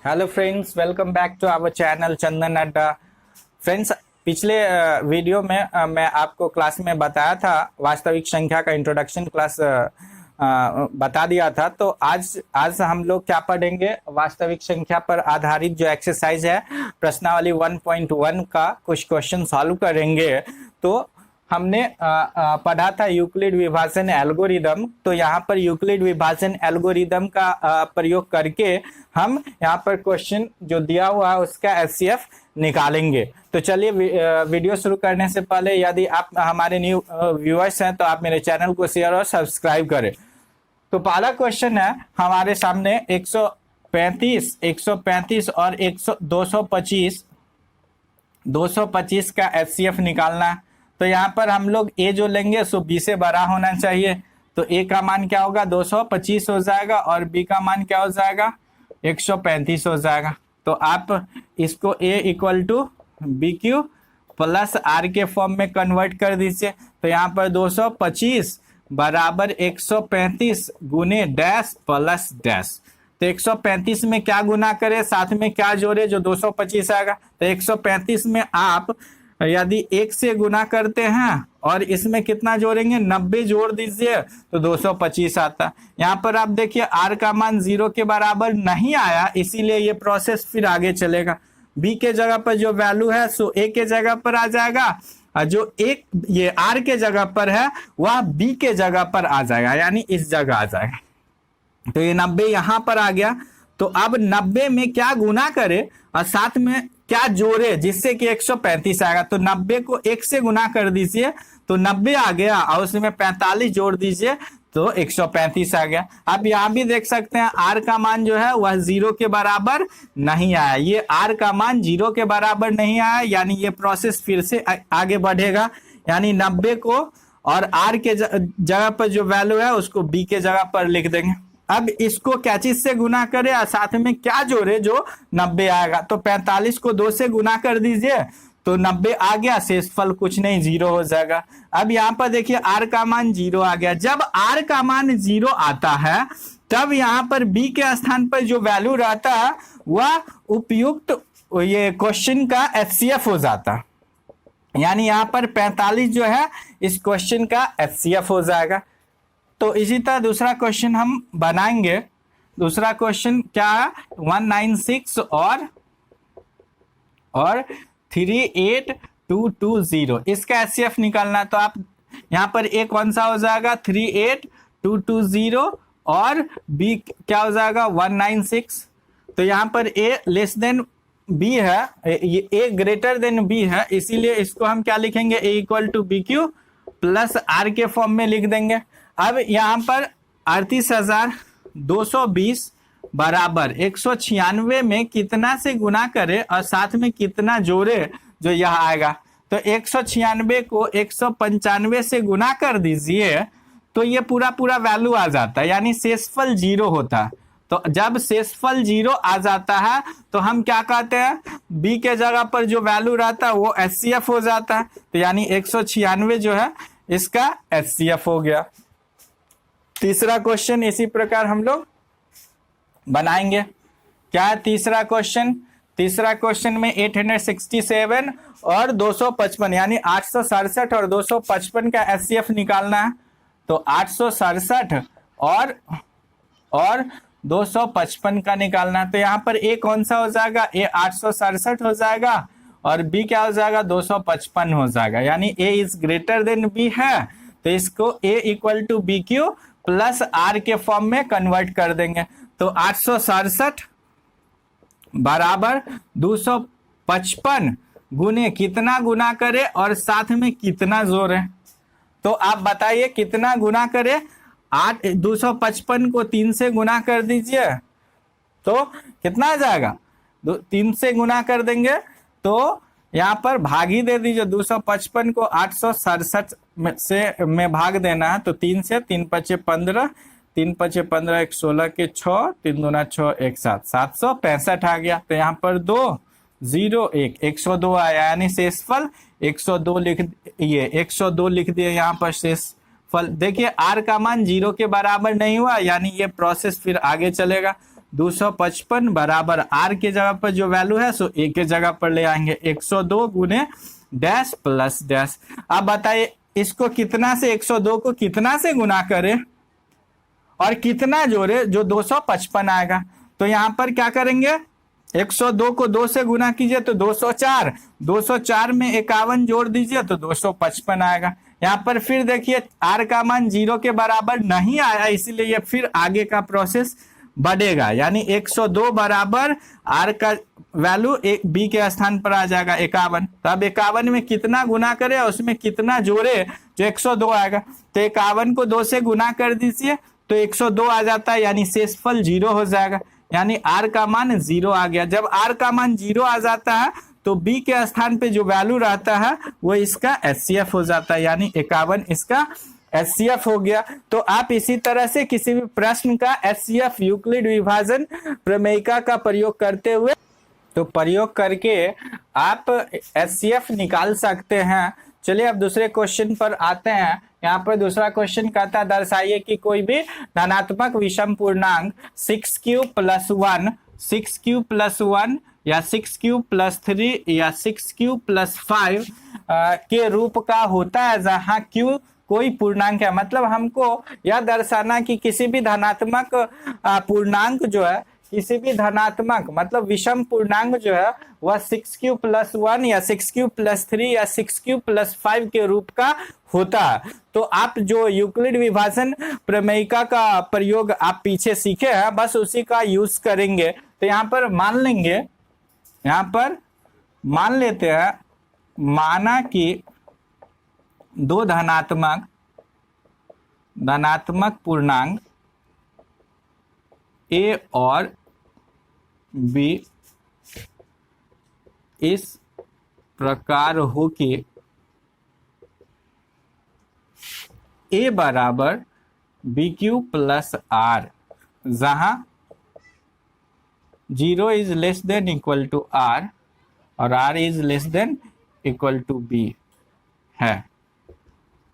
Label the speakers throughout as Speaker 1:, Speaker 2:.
Speaker 1: Hello friends, welcome back to our channel Chandan Adda. Friends, पिछले video में मैं आपको क्लास में बताया था, वास्तविक संख्या का इंट्रोडक्शन क्लास बता दिया था। तो आज हम लोग क्या पढ़ेंगे, वास्तविक संख्या पर आधारित जो एक्सरसाइज है प्रश्नावली 1.1 का कुछ क्वेश्चन सॉल्व करेंगे। तो हमने पढ़ा था यूक्लिड विभाजन एल्गोरिदम। तो यहाँ पर यूक्लिड विभाजन एल्गोरिदम का प्रयोग करके हम यहाँ पर क्वेश्चन जो दिया हुआ है उसका एचसीएफ निकालेंगे। तो चलिए वीडियो शुरू करने से पहले यदि आप हमारे न्यू व्यूअर्स हैं तो आप मेरे चैनल को शेयर और सब्सक्राइब करें। तो पहला क्वेश्चन है हमारे सामने 135 और 225 का एचसीएफ निकालना है। तो यहाँ पर हम लोग ए जो लेंगे सो बी से बड़ा होना चाहिए। तो ए का मान क्या होगा, 225 हो जाएगा, और बी का मान क्या हो जाएगा, 135 हो जाएगा। तो आप इसको a equal to B Q plus are के फॉर्म में कन्वर्ट कर दीजिए। तो यहाँ पर 225 बराबर 135 गुने डैश प्लस डैश। तो 135 में क्या गुना करे, साथ में क्या जोड़े, जो 225 आएगा। तो 135 में आप यदि 1 से गुना करते हैं और इसमें कितना जोड़ेंगे, 90 जोड़ दीजिए तो 225 आता। यहाँ पर आप देखिए आर का मान 0 के बराबर नहीं आया, इसीलिए ये प्रोसेस फिर आगे चलेगा। बी के जगह पर जो वैल्यू है सो ए के जगह पर आ जाएगा, और जो एक ये आर के जगह पर है वह बी के जगह पर आ जाएगा, यानी इस जगह आ जाएगा। तो ये 90 यहाँ पर आ गया। तो अब 90 में क्या गुना करे और साथ में क्या जोड़े जिससे कि 135 आएगा। तो 90 को 1 से गुना कर दीजिए तो 90 आ गया, और उसमें 45 जोड़ दीजिए तो 135 आ गया। अब यहाँ भी देख सकते हैं आर का मान जो है वह 0 के बराबर नहीं आया। ये आर का मान 0 के बराबर नहीं आया, यानी ये प्रोसेस फिर से आगे बढ़ेगा। यानी 90 को और आर के जगह पर जो वैल्यू है उसको बी के जगह पर लिख देंगे। अब इसको क्या चीज से गुना करे और साथ में क्या जोड़े जो 90 आएगा। तो 45 को 2 से गुना कर दीजिए तो 90 आ गया, शेषफल कुछ नहीं 0 हो जाएगा। अब यहाँ पर देखिए आर का मान 0 आ गया। जब आर का मान 0 आता है तब यहाँ पर बी के स्थान पर जो वैल्यू रहता है वह उपयुक्त ये क्वेश्चन का एचसीएफ हो जाता, यानी यहाँ पर 45 जो है इस क्वेश्चन का एचसीएफ हो जाएगा। तो इसी तरह दूसरा क्वेश्चन हम बनाएंगे। दूसरा क्वेश्चन क्या है, 196 और 38220, इसका एचसीएफ निकालना। तो आप यहाँ पर ए कौन सा हो जाएगा, 38220, और बी क्या हो जाएगा, 196। तो यहाँ पर ए लेस देन बी है, ये ए ग्रेटर देन बी है, इसीलिए इसको हम क्या लिखेंगे, a equal to B Q plus are के फॉर्म में लिख देंगे। अब यहाँ पर 38,220 बराबर 196 में कितना से गुना करे और साथ में कितना जोड़े जो यह आएगा। तो 196 को 195 से गुना कर दीजिए तो ये पूरा वैल्यू आ जाता है, यानी शेषफल 0 होता है। तो जब शेषफल 0 आ जाता है तो हम क्या कहते हैं, बी के जगह पर जो वैल्यू रहता है वो एचसीएफ हो जाता है। तो यानी 196 जो है इसका एचसीएफ हो गया। तीसरा क्वेश्चन इसी प्रकार हम लोग बनाएंगे। क्या है तीसरा क्वेश्चन, तीसरा क्वेश्चन में 867 और 255 यानी 867 और 255 का एचसीएफ निकालना है। तो 867 और 255 का निकालना है। तो यहाँ पर ए कौन सा हो जाएगा, ए 867 हो जाएगा और बी क्या हो जाएगा, 255 हो जाएगा, यानी a is greater than b है। तो इसको a equal to B Q plus are के फॉर्म में कन्वर्ट कर देंगे। तो 867 बराबर 255 गुने कितना गुना करे और साथ में कितना जोड़े। तो आप बताइए कितना गुना करे, 255 को 3 से गुना कर दीजिए तो कितना आ जाएगा, 3 से गुना कर देंगे तो यहाँ पर भागी दे दीजिए। 255 को 867 में भाग देना है। तो 3 से 3 पचे 15, 3 पचे 15, 1 16 के 6, 3 दूना 6, 1 7, 765 आ गया। तो यहाँ पर 2 0 1 102 आया, यानी शेषफल 102 लिख दिए यहाँ पर शेषफल। देखिए आर का मान 0 के बराबर नहीं हुआ, यानी ये प्रोसेस फिर आगे चलेगा। 255 बराबर आर के जगह पर जो वैल्यू है सो ए के जगह पर ले आएंगे 102 गुने डैश प्लस डैश। अब बताइए इसको कितना से 102 को कितना से गुना करे और कितना जोड़े जो 255 आएगा। तो यहां पर क्या करेंगे 102 को 2 से गुना कीजिए तो 204, 204 में 51 जोड़ दीजिए तो 255 आएगा। यहाँ पर फिर देखिए आर का मान 0 के बराबर नहीं आया, इसीलिए ये फिर आगे का प्रोसेस बढ़ेगा, यानी 102 बराबर आर का वैल्यू एक बी के स्थान पर आ जाएगा 51। तो अब 51 में कितना गुना करे और उसमें कितना जोड़े जो 102 आएगा। तो 51 को 2 से गुना कर दीजिए तो 102 आ जाता है, यानी शेषफल 0 हो जाएगा, यानी आर का मान 0 आ गया। जब आर का मान 0 आ जाता है तो बी के स्थान पे जो वैल्यू रहता है वो इसका एचसीएफ हो जाता है, यानी 51 इसका एचसीएफ हो गया। तो आप इसी तरह से किसी भी प्रश्न का एचसीएफ यूक्लिड विभाजन प्रमेयिका का प्रयोग करते हुए तो प्रयोग करके आप एचसीएफ निकाल सकते हैं। चलिए अब दूसरे क्वेश्चन पर आते हैं। यहाँ पर दूसरा क्वेश्चन कहता है दर्शाइए कि कोई भी धनात्मक विषम पूर्णांक 6q + 1, 6q + 1 या 6q + 3 या 6q + 5 के रूप का होता है, जहां q कोई पूर्णांक है। मतलब हमको यह दर्शाना कि किसी भी धनात्मक पूर्णांक जो है, किसी भी धनात्मक मतलब विषम पूर्णांक जो है वह 6q + 1 या 6q + 3 या 6q + 5 के रूप का होता है। तो आप जो यूक्लिड विभाजन प्रमेयिका का प्रयोग आप पीछे सीखे हैं बस उसी का यूज करेंगे। तो यहाँ पर मान लेंगे, यहाँ पर मान लेते हैं, माना कि दो धनात्मक पूर्णांक ए और बी इस प्रकार हो कि ए बराबर BQ + R, जहां 0 is less than equal to R और R is less than equal to B है।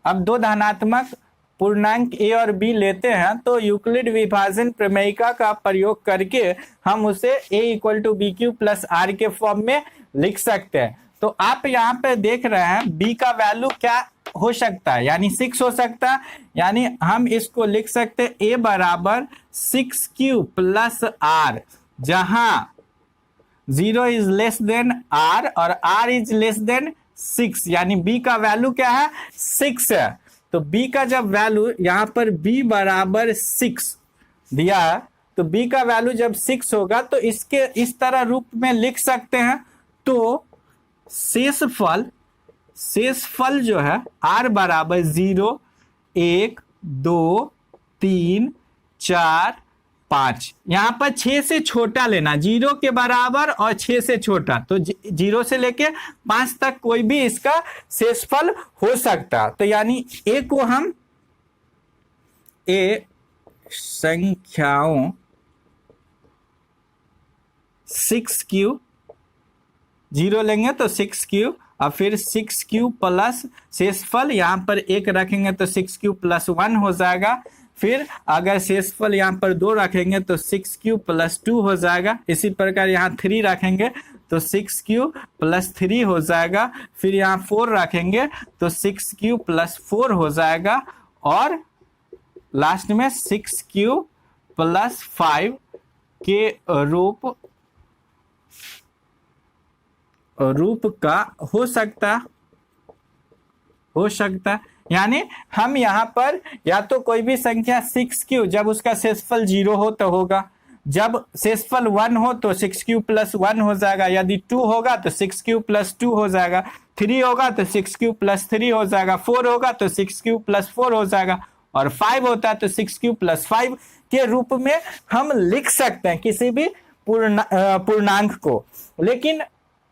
Speaker 1: अब दो धनात्मक पूर्णांक ए और बी लेते हैं तो यूक्लिड विभाजन प्रमेयिका का प्रयोग करके हम उसे a = BQ + R के फॉर्म में लिख सकते हैं। तो आप यहाँ पे देख रहे हैं b का वैल्यू क्या हो सकता है, यानी 6 हो सकता है, यानी हम इसको लिख सकते हैं a बराबर 6q + R, जहां 0 इज लेस देन R और R इज लेस देन 6, यानी b का वैल्यू क्या है 6 है। तो b का जब वैल्यू यहाँ पर b बराबर 6 दिया है तो b का वैल्यू जब 6 होगा तो इसके इस तरह रूप में लिख सकते हैं। तो शेषफल जो है r बराबर 0, 1, 2, 3, 4, 5, यहाँ पर 6 से छोटा लेना, 0 के बराबर और 6 से छोटा, तो 0 से लेके 5 तक कोई भी इसका शेषफल हो सकता। तो यानी a को हम संख्याओं 6q, 0 लेंगे तो 6q और फिर 6q प्लस शेषफल यहाँ पर 1 रखेंगे तो 6q + 1 हो जाएगा। फिर अगर शेषफल यहाँ पर 2 रखेंगे तो 6q + 2 हो जाएगा। इसी प्रकार यहाँ 3 रखेंगे तो 6q + 3 हो जाएगा। फिर यहाँ 4 रखेंगे तो 6q + 4 हो जाएगा और लास्ट में 6q + 5 के रूप का हो सकता। यानी हम यहाँ पर या तो कोई भी संख्या 6q जब उसका शेषफल 0 हो तो होगा, जब शेषफल 1 हो तो 6q + 1 हो जाएगा, यदि 2 होगा तो 6q + 2 हो जाएगा, 3 होगा तो 6q + 3 हो जाएगा, 4 होगा तो 6q + 4 हो जाएगा और 5 होता है तो 6q + 5 के रूप में हम लिख सकते हैं किसी भी पूर्णांक को। लेकिन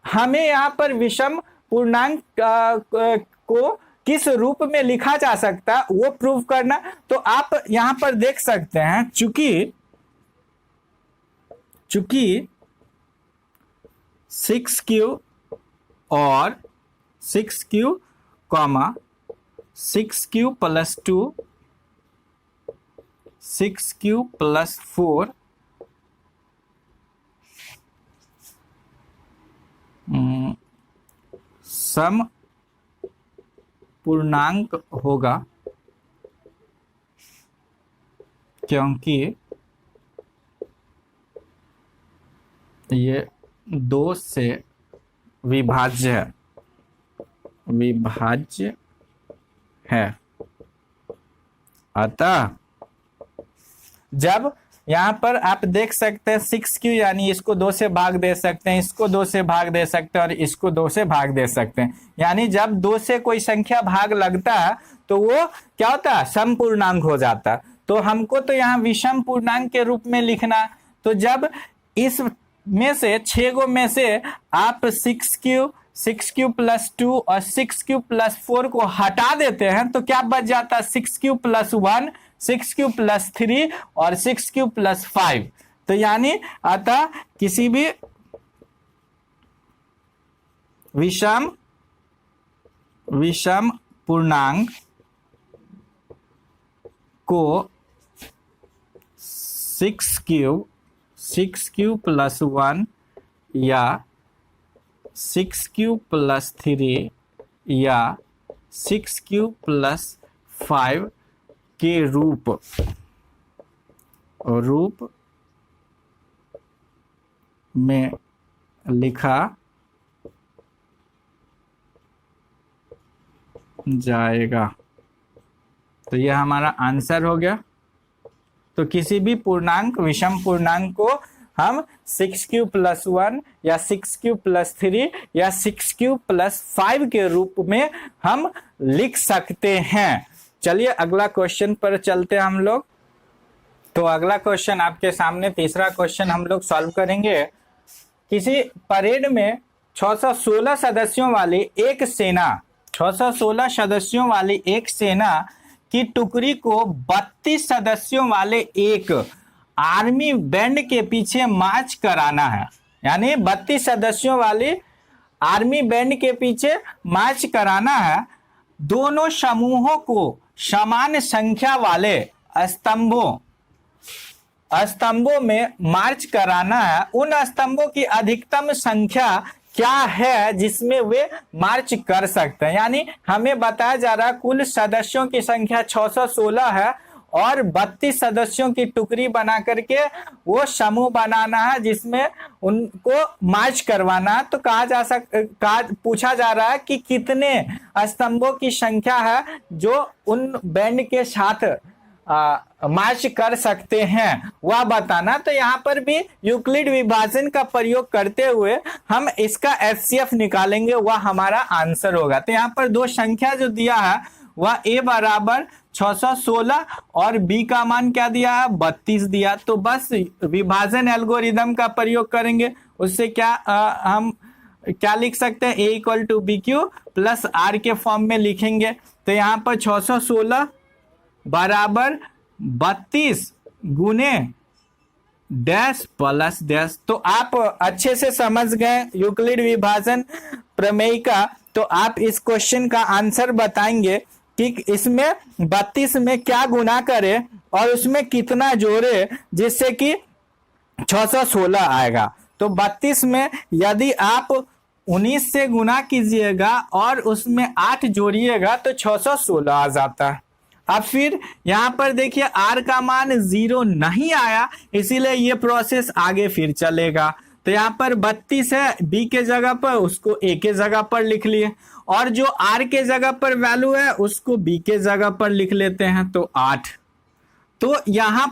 Speaker 1: हमें यहाँ पर विषम पूर्णांक को किस रूप में लिखा जा सकता है वो प्रूव करना। तो आप यहाँ पर देख सकते हैं चूंकि 6q और 6q, 6q + 2, 6q + 4 सम पूर्णांक होगा, क्योंकि ये 2 से विभाज्य है। अतः जब यहाँ पर आप देख सकते हैं 6q, यानी इसको 2 से भाग दे सकते हैं, इसको 2 से भाग दे सकते हैं और इसको 2 से भाग दे सकते हैं। यानी जब 2 से कोई संख्या भाग लगता है तो वो क्या होता है, सम पूर्णांक हो जाता है। तो हमको तो यहाँ विषम पूर्णांक के रूप में लिखना। तो जब इस में से 6 गो में से आप 6q प्लस 2 और 6q प्लस 4 को हटा देते हैं तो क्या बच जाता है, 6q प्लस 1, 6q प्लस 3 और 6q प्लस 5। तो यानी अतः किसी भी विषम पूर्णांक को 6q प्लस 1 या 6q प्लस 3 या 6q प्लस 5 के रूप में लिखा जाएगा। तो यह हमारा आंसर हो गया। तो किसी भी पूर्णांक, विषम पूर्णांक को हम 6q प्लस 1 या 6q प्लस 3 या 6q प्लस 5 के रूप में हम लिख सकते हैं। चलिए अगला क्वेश्चन पर चलते हैं हम लोग। तो अगला क्वेश्चन आपके सामने, तीसरा क्वेश्चन हम लोग सॉल्व करेंगे। किसी परेड में 616 सदस्यों वाली एक सेना 616 सदस्यों वाली एक सेना की टुकड़ी को 32 सदस्यों वाले एक आर्मी बैंड के पीछे मार्च कराना है। यानी 32 सदस्यों वाली आर्मी बैंड के पीछे मार्च कराना है। दोनों समूहों को समान संख्या वाले स्तंभों में मार्च कराना है। उन स्तंभों की अधिकतम संख्या क्या है जिसमें वे मार्च कर सकते हैं। यानी हमें बताया जा रहा है कुल सदस्यों की संख्या 616 है और 32 सदस्यों की टुकड़ी बना करके वो समूह बनाना है जिसमें उनको मार्च करवाना है। तो पूछा जा रहा है कि कितने स्तंभों की संख्या है जो उन बैंड के साथ मार्च कर सकते हैं, वह बताना। तो यहाँ पर भी यूक्लिड विभाजन का प्रयोग करते हुए हम इसका एचसीएफ निकालेंगे, वह हमारा आंसर होगा। तो यहाँ पर दो संख्या जो दिया है वह a बराबर 616 और b का मान क्या दिया है, 32 दिया। तो बस विभाजन एल्गोरिदम का प्रयोग करेंगे। उससे क्या हम क्या लिख सकते हैं, a equal to B Q plus are के फॉर्म में लिखेंगे। तो यहाँ पर 616 बराबर 32 गुने डैश प्लस डैश। तो आप अच्छे से समझ गए यूक्लिड विभाजन प्रमेय का। तो आप इस क्वेश्चन का आंसर बताएंगे कि इसमें 32 में क्या गुना करें और उसमें कितना जोड़े जिससे कि 616 आएगा। तो 32 में यदि आप 19 से गुना कीजिएगा और उसमें 8 जोड़िएगा तो 616 आ जाता है। अब फिर यहाँ पर देखिए r का मान 0 नहीं आया, इसीलिए ये प्रोसेस आगे फिर चलेगा। तो यहाँ पर 32 है, b के जगह पर उसको a के जगह पर लिख लिए और जो r के जगह पर वैल्यू है उसको b के जगह पर लिख लेते हैं। तो 8। तो यहाँ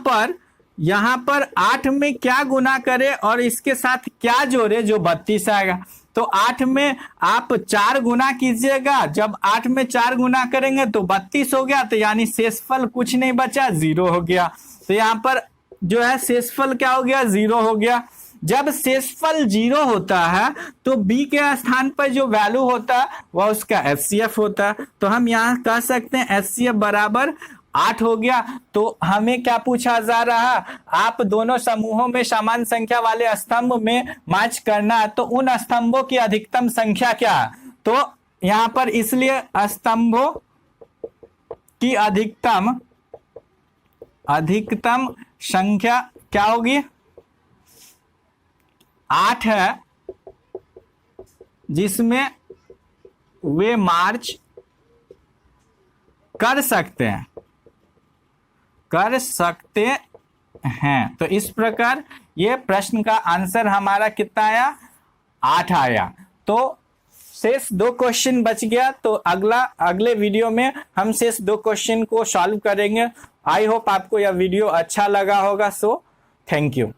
Speaker 1: पर 8 में क्या गुना करें और इसके साथ क्या जोड़े जो 32 आएगा। तो 8 में आप 4 गुना कीजिएगा, जब 8 में 4 गुना करेंगे तो 32 हो गया। तो यानी शेषफल कुछ नहीं बचा, 0 हो गया। तो यहाँ पर जो है शेषफल क्या हो गया, 0 हो गया। जब शेषफल 0 होता है तो b के स्थान पर जो वैल्यू होता है वह उसका एचसीएफ होता है। तो हम यहाँ कह सकते हैं एचसीएफ बराबर 8 हो गया। तो हमें क्या पूछा जा रहा है, आप दोनों समूहों में समान संख्या वाले स्तंभ में मार्च करना है। तो उन स्तंभों की अधिकतम संख्या क्या है। तो यहाँ पर इसलिए स्तंभों की अधिकतम संख्या क्या होगी, 8 है, जिसमें वे मार्च कर सकते हैं, कर सकते हैं। तो इस प्रकार ये प्रश्न का आंसर हमारा कितना आया, 8 आया। तो शेष 2 क्वेश्चन बच गया, तो अगले वीडियो में हम शेष 2 क्वेश्चन को सॉल्व करेंगे। आई होप आपको यह वीडियो अच्छा लगा होगा। So thank you.